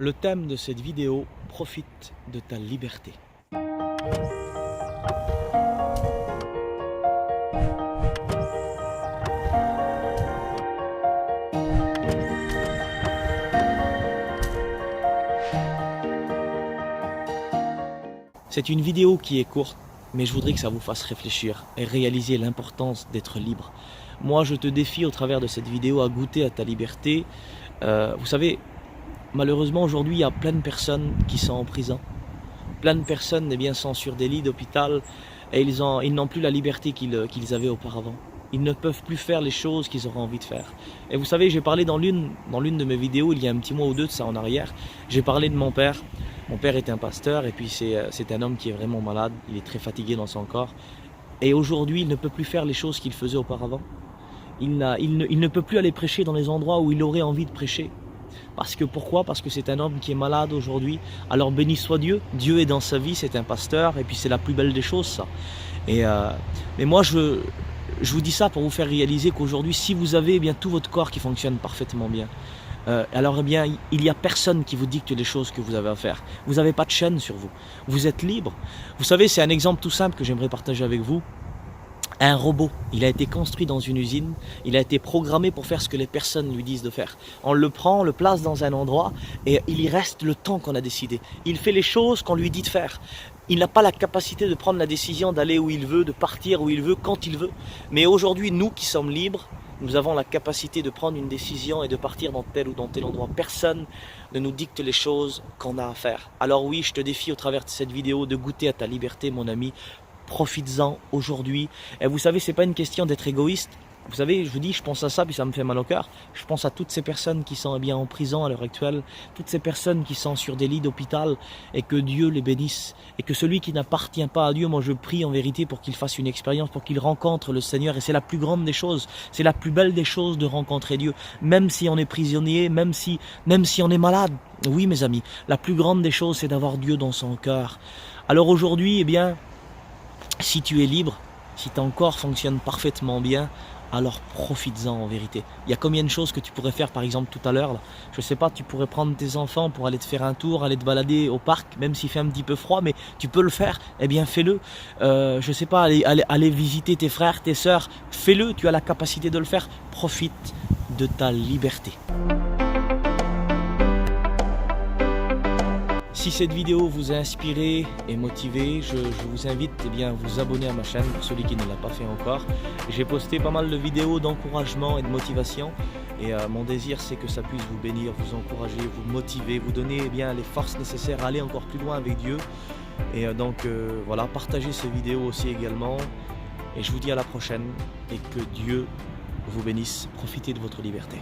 Le thème de cette vidéo, profite de ta liberté. C'est une vidéo qui est courte, mais je voudrais que ça vous fasse réfléchir et réaliser l'importance d'être libre. Moi, je te défie au travers de cette vidéo à goûter à ta liberté. Vous savez, malheureusement aujourd'hui, il y a plein de personnes qui sont en prison. Plein de personnes sont sur des lits d'hôpital et ils n'ont plus la liberté qu'ils avaient auparavant. Ils ne peuvent plus faire les choses qu'ils auraient envie de faire. Et vous savez, j'ai parlé dans l'une de mes vidéos, il y a un petit mois ou deux de ça en arrière, j'ai parlé de mon père. Mon père est un pasteur et puis c'est un homme qui est vraiment malade, il est très fatigué dans son corps. Et aujourd'hui, il ne peut plus faire les choses qu'il faisait auparavant. Il ne peut plus aller prêcher dans les endroits où il aurait envie de prêcher. Pourquoi? Parce que c'est un homme qui est malade aujourd'hui. Alors béni soit Dieu, Dieu est dans sa vie, c'est un pasteur et puis c'est la plus belle des choses ça. Mais moi je vous dis ça pour vous faire réaliser qu'aujourd'hui si vous avez tout votre corps qui fonctionne parfaitement bien, il n'y a personne qui vous dicte les choses que vous avez à faire. Vous n'avez pas de chaîne sur vous. Vous êtes libre. Vous savez, c'est un exemple tout simple que j'aimerais partager avec vous. Un robot, il a été construit dans une usine, il a été programmé pour faire ce que les personnes lui disent de faire. On le prend, on le place dans un endroit et il y reste le temps qu'on a décidé. Il fait les choses qu'on lui dit de faire. Il n'a pas la capacité de prendre la décision d'aller où il veut, de partir où il veut, quand il veut. Mais aujourd'hui, nous qui sommes libres, nous avons la capacité de prendre une décision et de partir dans tel ou dans tel endroit. Personne ne nous dicte les choses qu'on a à faire. Alors oui, je te défie au travers de cette vidéo de goûter à ta liberté, mon ami. Profites-en aujourd'hui. Et vous savez, c'est pas une question d'être égoïste. Vous savez, je vous dis, je pense à ça, puis ça me fait mal au cœur. Je pense à toutes ces personnes qui sont en prison à l'heure actuelle, toutes ces personnes qui sont sur des lits d'hôpital, et que Dieu les bénisse. Et que celui qui n'appartient pas à Dieu, moi je prie en vérité pour qu'il fasse une expérience, pour qu'il rencontre le Seigneur. Et c'est la plus grande des choses, c'est la plus belle des choses de rencontrer Dieu. Même si on est prisonnier, même si on est malade. Oui mes amis, la plus grande des choses, c'est d'avoir Dieu dans son cœur. Alors aujourd'hui, si tu es libre, si ton corps fonctionne parfaitement bien, alors profites-en en vérité. Il y a combien de choses que tu pourrais faire par exemple tout à l'heure. Je sais pas, tu pourrais prendre tes enfants pour aller te faire un tour, aller te balader au parc, même s'il fait un petit peu froid, mais tu peux le faire, eh bien fais-le. Je sais pas, aller visiter tes frères, tes sœurs, fais-le, tu as la capacité de le faire. Profite de ta liberté. Si cette vidéo vous a inspiré et motivé, je vous invite à vous abonner à ma chaîne pour celui qui ne l'a pas fait encore. J'ai posté pas mal de vidéos d'encouragement et de motivation et mon désir c'est que ça puisse vous bénir, vous encourager, vous motiver, vous donner les forces nécessaires à aller encore plus loin avec Dieu. Et voilà, partagez ces vidéos aussi également et je vous dis à la prochaine et que Dieu vous bénisse. Profitez de votre liberté.